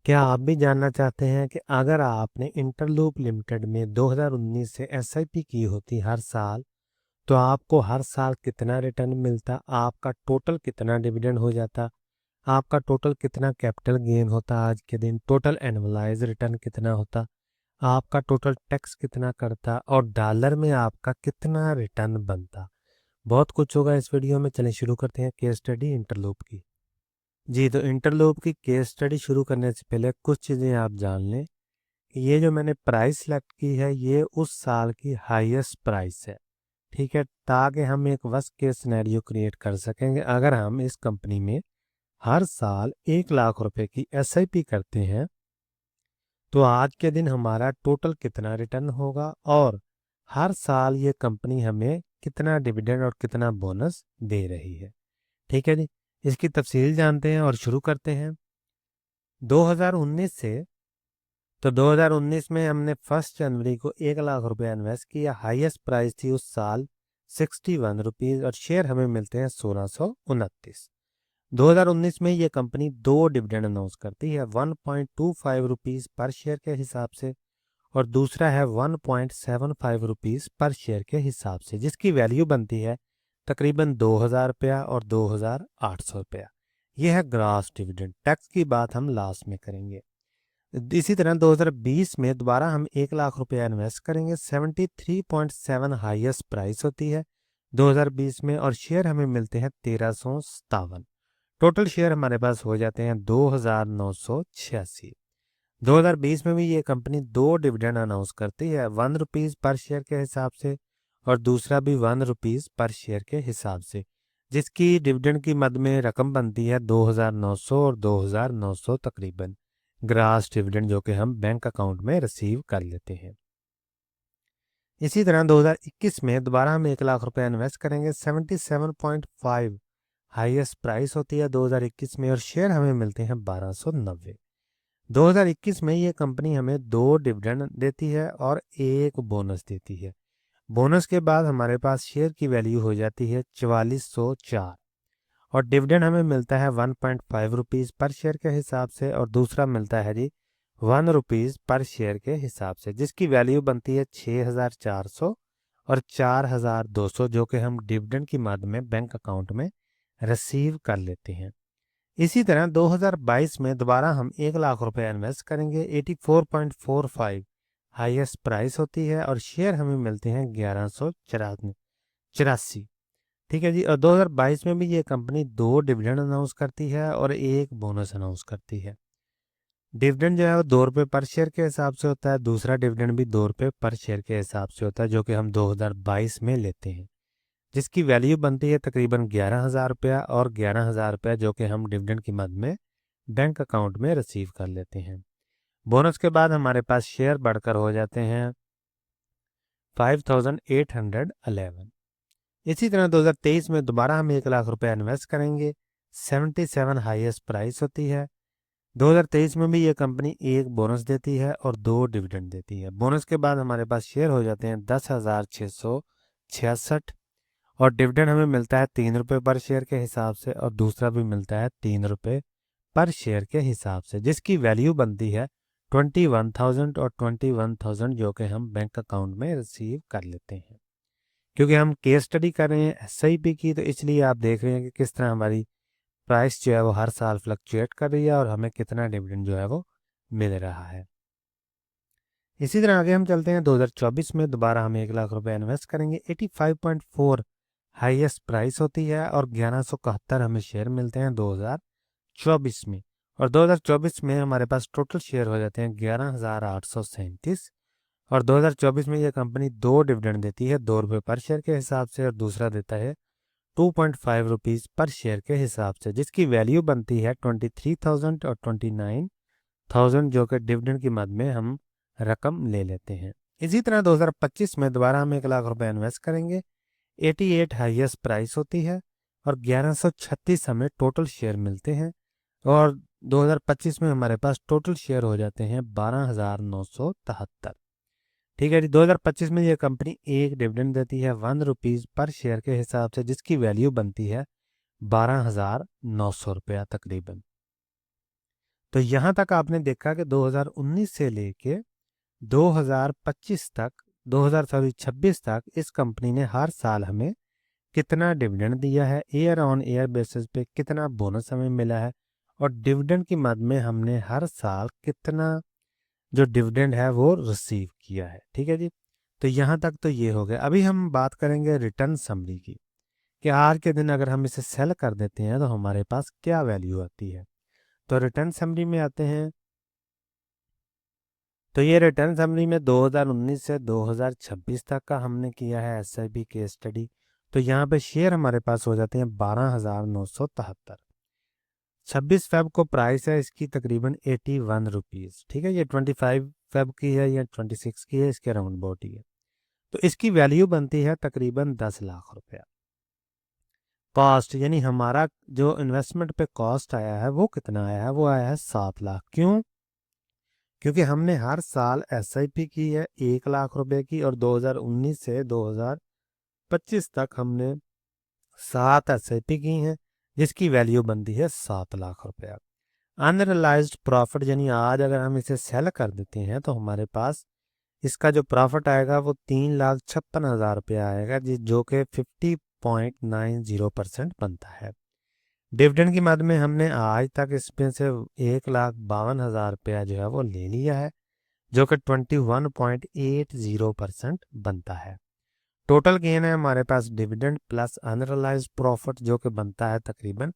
क्या आप भी जानना चाहते हैं कि अगर आपने इंटरलूप लिमिटेड में 2019 से एसआईपी की होती हर साल, तो आपको हर साल कितना रिटर्न मिलता, आपका टोटल कितना डिविडेंड हो जाता, आपका टोटल कितना कैपिटल गेन होता आज के दिन, टोटल एनुअलाइज रिटर्न कितना होता, आपका टोटल टैक्स कितना करता और डॉलर में आपका कितना रिटर्न बनता। बहुत कुछ होगा इस वीडियो में। चलिए शुरू करते हैं केस स्टडी इंटरलूप की। जी, तो इंटरलूप की केस स्टडी शुरू करने से पहले कुछ चीज़ें आप जान लें कि ये जो मैंने प्राइस सेलेक्ट की है ये उस साल की हाईएस्ट प्राइस है, ठीक है, ताकि हम एक वर्स्ट केस सिनेरियो क्रिएट कर सकेंगे। अगर हम इस कंपनी में हर साल 1 लाख रुपए की एसआईपी करते हैं तो आज के दिन हमारा टोटल कितना रिटर्न होगा और हर साल ये कंपनी हमें कितना डिविडेंड और कितना बोनस दे रही है। ठीक है जी, इसकी तफसील जानते हैं और शुरू करते हैं 2019 से। तो 2019 में हमने 1 जनवरी को 1 लाख रुपए इन्वेस्ट किया। हाईएस्ट प्राइस थी उस साल 61 रुपीज़ और शेयर हमें मिलते हैं 1629। 2019 में ये कंपनी दो डिविडेंड अनाउंस करती है, 1.25 रुपीज़ पर शेयर के हिसाब से और दूसरा है 1.75 रुपीज़ पर शेयर के हिसाब से, जिसकी वैल्यू बनती है तकरीबन 2000 रुपया और 2800 रुपया। यह है ग्रास डिविडेंड। टैक्स की बात हम लास्ट में करेंगे। इसी तरह 2020 में दोबारा हम 1 लाख रुपया इन्वेस्ट करेंगे। 73.7 हाईएस्ट प्राइस होती है 2020 में और शेयर हमें मिलते हैं 1357। टोटल शेयर हमारे पास हो जाते हैं 2986। 2020 में भी ये कंपनी दो डिविडेंड अनाउंस करती है, 1 रुपीज़ पर शेयर के हिसाब से और दूसरा भी 1 रुपीज़ पर शेयर के हिसाब से, जिसकी डिविडेंड की मद में रकम बनती है 2900 और 2900 तकरीबन ग्रास डिविडेंड, जो कि हम बैंक अकाउंट में रिसीव कर लेते हैं। इसी तरह 2021 में दोबारा हम 1 लाख रुपए इन्वेस्ट करेंगे। 77.5 हाईएस्ट प्राइस होती है 2021 में और शेयर हमें मिलते हैं 1290। 2021 में ये कंपनी हमें दो डिविडेंड देती है और एक बोनस देती है। बोनस के बाद हमारे पास शेयर की वैल्यू हो जाती है 4404 और डिविडेंड हमें मिलता है 1.5 रुपीज़ पर शेयर के हिसाब से और दूसरा मिलता है जी 1 रुपीज़ पर शेयर के हिसाब से, जिसकी वैल्यू बनती है 6400 और 4200, जो कि हम डिविडेंड की मद में बैंक अकाउंट में रिसीव कर लेते हैं। इसी तरह 2022 में दोबारा हम 1 लाख रुपए इन्वेस्ट करेंगे। 84.45 हाईएस्ट प्राइस होती है और शेयर हमें मिलते हैं 1184। ठीक है जी, और 2022 में भी ये कंपनी दो डिविडेंड अनाउंस करती है और एक बोनस अनाउंस करती है। डिविडेंड जो है वो 2 रुपये पर शेयर के हिसाब से होता है, दूसरा डिविडेंड भी 2 रुपये पर शेयर के हिसाब से होता है, जो कि हम 2022 में लेते हैं, जिसकी वैल्यू बनती है तकरीबन 11,000 रुपया और 11,000 रुपया, जो कि हम डिविडेंड की मद में बैंक अकाउंट में रिसीव कर लेते हैं। बोनस के बाद हमारे पास शेयर बढ़कर हो जाते हैं 5811। इसी तरह 2023 में दोबारा हम 1 लाख रुपया इन्वेस्ट करेंगे। 77 हाईएस्ट प्राइस होती है। 2023 में भी ये कंपनी एक बोनस देती है और दो डिविडेंड देती है। बोनस के बाद हमारे पास शेयर हो जाते हैं 10,666 और डिविडेंड हमें मिलता है 3 रुपये पर शेयर के हिसाब से और दूसरा भी मिलता है 3 रुपये पर शेयर के हिसाब से, जिसकी वैल्यू बनती है 21,000 और 21,000, जो कि हम बैंक अकाउंट में रिसीव कर लेते हैं। क्योंकि हम केस स्टडी कर रहे हैं एसआईपी की, तो इसलिए आप देख रहे हैं कि किस तरह हमारी प्राइस जो है वो हर साल फ्लक्चुएट कर रही है और हमें कितना डिविडेंड जो है वो मिल रहा है। इसी तरह आगे हम चलते हैं 2024 में दोबारा हम 1 लाख रुपए इन्वेस्ट करेंगे। 85.4 हाईएस्ट प्राइस होती है और 1171 हमें शेयर मिलते हैं 2024 में और 2024 में हमारे पास टोटल शेयर हो जाते हैं 11,837 और 2024 में यह कंपनी दो डिविडेंड देती है, 2 रुपये पर शेयर के हिसाब से और दूसरा देता है 2.5 रुपीज़ पर शेयर के हिसाब से, जिसकी वैल्यू बनती है 23,000 और 29,000, जो कि डिविडेंड की मद में हम रकम ले लेते हैं। इसी तरह 2025 में दोबारा हम 1 लाख रुपए इन्वेस्ट करेंगे। 88 हाईएस्ट प्राइस होती है और 1136 हमें टोटल शेयर मिलते हैं और 2025 में हमारे पास टोटल शेयर हो जाते हैं 12,973। ठीक है जी, 2025 में ये कंपनी एक डिविडेंड देती है 1 रुपीज़ पर शेयर के हिसाब से, जिसकी वैल्यू बनती है 12,900 रुपया तकरीबन। तो यहाँ तक आपने देखा कि 2019 से लेके 2025 तक 2026 तक इस कंपनी ने हर साल हमें कितना डिविडेंड दिया है, ईयर ऑन ईयर बेसिस पे कितना बोनस हमें मिला है, और डिविडेंड की मद में हमने हर साल कितना जो डिविडेंड है वो रिसीव किया है। ठीक है जी। तो यहाँ तक तो ये हो गया। अभी हम बात करेंगे रिटर्न समरी की, कि आज के दिन अगर हम इसे सेल कर देते हैं तो हमारे पास क्या वैल्यू आती है। तो रिटर्न समरी में आते हैं। तो ये रिटर्न समरी में 2019 से 2026 तक का हमने किया है एसआईपी केस स्टडी। तो यहाँ पे शेयर हमारे पास हो जाते हैं 12,973। 26 फेब को प्राइस है इसकी तकरीबन 81 रुपीज़। ठीक है, ये 25 फेब की है या 26 की है, इसके राउंड अबाउट ही है। तो इसकी वैल्यू बनती है तकरीबन 10 लाख रुपया। कॉस्ट यानी हमारा जो इन्वेस्टमेंट पे कॉस्ट आया है वो कितना आया है, वो आया है 7 लाख। क्यों? क्योंकि हमने हर साल एसआईपी की है 1 लाख रुपए की, और 2019 से 2025 तक हमने 7 एसआईपी की हैं, जिसकी वैल्यू बनती है 7 लाख रुपया। अनरियलाइज्ड प्रॉफिट यानी आज अगर हम इसे सेल कर देते हैं तो हमारे पास इसका जो प्रॉफिट आएगा वो 3,56,000 रुपया आएगा, जो कि 50.90% बनता है। डिविडेंड की मद में हमने आज तक इसमें से 1,52,000 रुपया जो है वो ले लिया है, जो कि 21.80% बनता है। टोटल गेन है हमारे पास डिविडेंड प्लस अनरियलाइज्ड प्रॉफिट, जो कि बनता है तकरीबन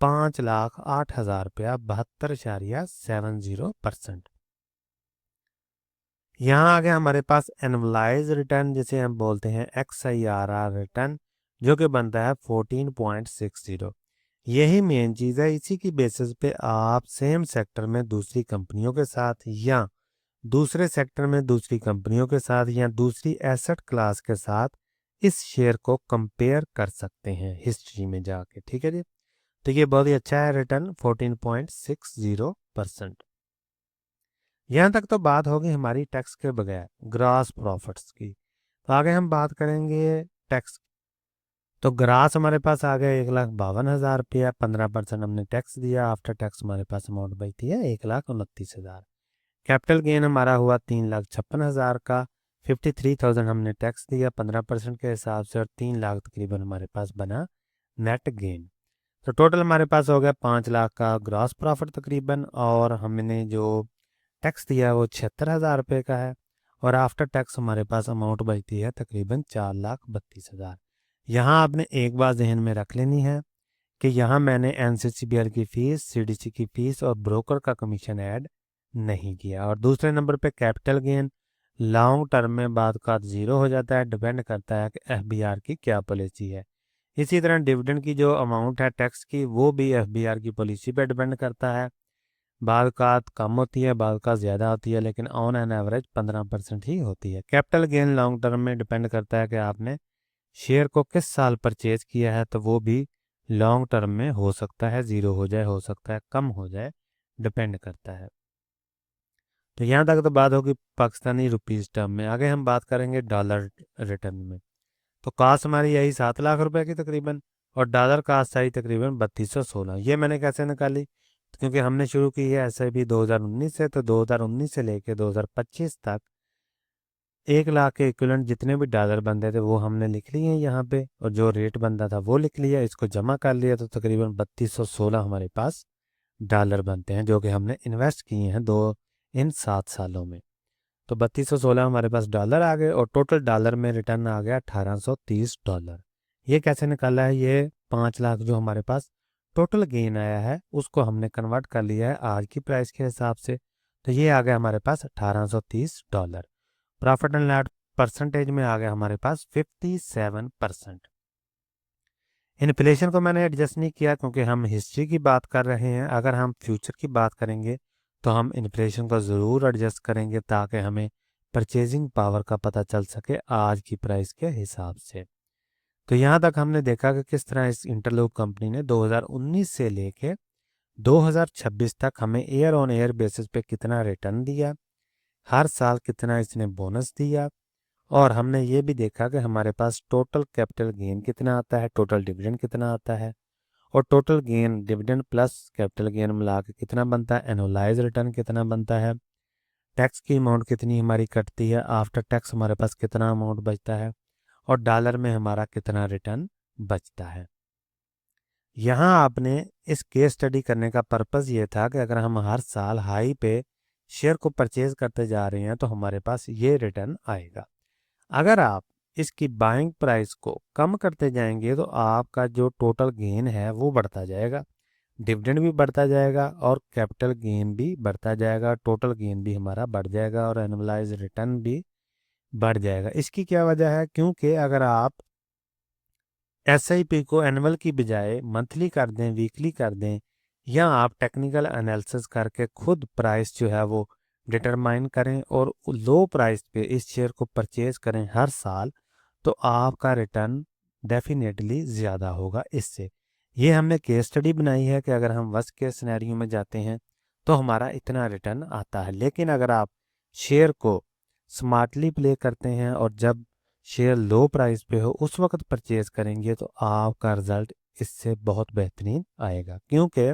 5,08,000 रुपया, 72.70%। यहाँ आ गया हमारे पास एनुअलाइज रिटर्न, जिसे हम बोलते हैं XIRR रिटर्न, जो कि बनता है 14.60। यही मेन चीज़ है। इसी की बेसिस पे आप सेम सेक्टर में दूसरी कंपनियों के साथ, या दूसरे सेक्टर में दूसरी कंपनियों के साथ, या दूसरी एसेट क्लास के साथ इस शेयर को कंपेयर कर सकते हैं हिस्ट्री में जाके। ठीक है जी। तो ये बहुत ही अच्छा है रिटर्न 14.60%। यहाँ तक तो बात होगी हमारी टैक्स के बगैर ग्रास प्रॉफिट्स की। तो आगे हम बात करेंगे टैक्स। तो ग्रास हमारे पास आ गया 1,52,000 रुपया, 15% हमने टैक्स दिया। आफ्टर टैक्स हमारे पास अमाउंट बचती है 1,29,000। कैपिटल गेन हमारा हुआ 3,56,000 का, 53,000 हमने टैक्स दिया 15% के हिसाब से, और 3 लाख तकरीबन हमारे पास बना नेट गेन। तो टोटल हमारे पास हो गया 5 लाख का ग्रॉस प्रॉफिट तकरीबन, और हमने जो टैक्स दिया वो 76,000 रुपये का है, और आफ्टर टैक्स हमारे पास अमाउंट बचती है तकरीबन 4,32,000। यहाँ आपने एक बात जहन में रख लेनी है कि यहाँ मैंने NCCBL की फ़ीस, CDC की फ़ीस और ब्रोकर का कमीशन ऐड नहीं किया। और दूसरे नंबर पे कैपिटल गेन लॉन्ग टर्म में बाद का ज़ीरो हो जाता है, डिपेंड करता है कि FBR की क्या पॉलिसी है। इसी तरह डिविडेंड की जो अमाउंट है टैक्स की, वो भी FBR की पॉलिसी पे डिपेंड करता है। बाद का कम होती है, बाद का ज़्यादा होती है, लेकिन ऑन एन एवरेज 15% ही होती है। कैपिटल गेन लॉन्ग टर्म में डिपेंड करता है कि आपने शेयर को किस साल परचेज किया है, तो वो भी लॉन्ग टर्म में हो सकता है ज़ीरो हो जाए, हो सकता है कम हो जाए, डिपेंड करता है। तो यहाँ तक तो बात होगी पाकिस्तानी रुपीज़ टर्म में। आगे हम बात करेंगे डॉलर रिटर्न में। तो कास्ट हमारी यही 7 लाख रुपए की तकरीबन, और डॉलर कास्ट आई तकरीबन 3216। ये मैंने कैसे निकाली? क्योंकि हमने शुरू की है ऐसे भी 2019 से, तो 2019 से लेके 2025 तक 1 लाख के इक्विवेलेंट जितने भी डॉलर बनते थे वो हमने लिख लिए हैं यहाँ पे, और जो रेट बनता था वो लिख लिया, इसको जमा कर लिया, तो तकरीबन 3216 हमारे पास डॉलर बनते हैं, जो कि हमने इन्वेस्ट किए हैं इन 7 सालों में। तो 3216 हमारे पास डॉलर आ गए, और टोटल डॉलर में रिटर्न आ गया $1830। ये कैसे निकाला है? ये 5 लाख जो हमारे पास टोटल गेन आया है उसको हमने कन्वर्ट कर लिया है आज की प्राइस के हिसाब से। तो ये आ गया हमारे पास $1830। प्रॉफिट एंड लॉस परसेंटेज में आ गया हमारे पास 57%। इन्फ्लेशन को मैंने एडजस्ट नहीं किया क्योंकि हम हिस्ट्री की बात कर रहे हैं। अगर हम फ्यूचर की बात करेंगे तो हम इन्फ्लेशन को ज़रूर एडजस्ट करेंगे, ताकि हमें परचेजिंग पावर का पता चल सके आज की प्राइस के हिसाब से। तो यहाँ तक हमने देखा कि किस तरह इस इंटरलूप कंपनी ने 2019 से लेके 2026 तक हमें ईयर ऑन ईयर बेसिस पे कितना रिटर्न दिया, हर साल कितना इसने बोनस दिया, और हमने ये भी देखा कि हमारे पास टोटल कैपिटल गेन कितना आता है, टोटल डिविडेंड कितना आता है, और total gain dividend plus capital gain मिला के कितना बनता है, एनुअलाइज रिटर्न कितना बनता है, टैक्स की अमाउंट कितनी हमारी कटती है, आफ्टर टैक्स हमारे पास कितना अमाउंट बचता है और डॉलर में हमारा कितना रिटर्न बचता है। यहाँ आपने इस केस स्टडी करने का पर्पज़ ये था कि अगर हम हर साल हाई पे शेयर को परचेज करते जा रहे हैं तो हमारे पास ये रिटर्न आएगा। अगर आप इसकी बाइंग प्राइस को कम करते जाएंगे तो आपका जो टोटल गेन है वो बढ़ता जाएगा, डिविडेंड भी बढ़ता जाएगा और कैपिटल गेन भी बढ़ता जाएगा, टोटल गेन भी हमारा बढ़ जाएगा और एनुअलाइज रिटर्न भी बढ़ जाएगा। इसकी क्या वजह है, क्योंकि अगर आप एसआईपी को एनुअल की बजाय मंथली कर दें, वीकली कर दें, या आप टेक्निकल एनालिसिस करके खुद प्राइस जो है वो डिटरमाइन करें और लो प्राइस पे इस शेयर को परचेज करें हर साल, तो आपका रिटर्न डेफिनेटली ज़्यादा होगा इससे। ये हमने केस स्टडी बनाई है कि अगर हम वर्स्ट केस सिनेरियो में जाते हैं तो हमारा इतना रिटर्न आता है। लेकिन अगर आप शेयर को स्मार्टली प्ले करते हैं और जब शेयर लो प्राइस पे हो उस वक्त परचेज करेंगे तो आपका रिजल्ट इससे बहुत बेहतरीन आएगा, क्योंकि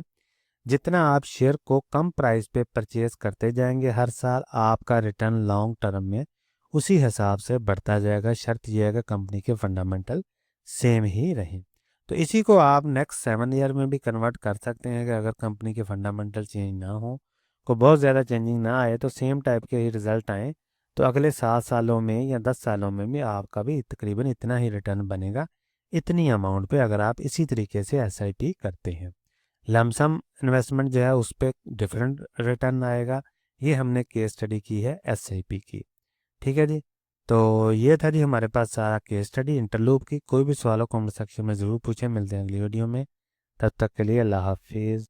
जितना आप शेयर को कम प्राइस पे परचेज करते जाएंगे हर साल, आपका रिटर्न लॉन्ग टर्म में उसी हिसाब से बढ़ता जाएगा। शर्त यह है कि कंपनी के फंडामेंटल सेम ही रहें। तो इसी को आप नेक्स्ट 7 ईयर में भी कन्वर्ट कर सकते हैं कि अगर कंपनी के फंडामेंटल चेंज ना हो, को बहुत ज़्यादा चेंजिंग ना आए तो सेम टाइप के ही रिजल्ट आए, तो अगले 7 सालों में या 10 सालों में भी आपका भी तकरीबन इतना ही रिटर्न बनेगा, इतनी अमाउंट पे, अगर आप इसी तरीके से एसआईपी करते हैं। लमसम इन्वेस्टमेंट जो है उस पर डिफरेंट रिटर्न आएगा। ये हमने केस स्टडी की है एसआईपी की। ठीक है जी, तो ये था जी हमारे पास सारा केस स्टडी इंटरलूप की। कोई भी सवाल हो कमेंट सेक्शन में ज़रूर पूछें। मिलते हैं अगली वीडियो में, तब तक के लिए अल्लाह हाफिज़।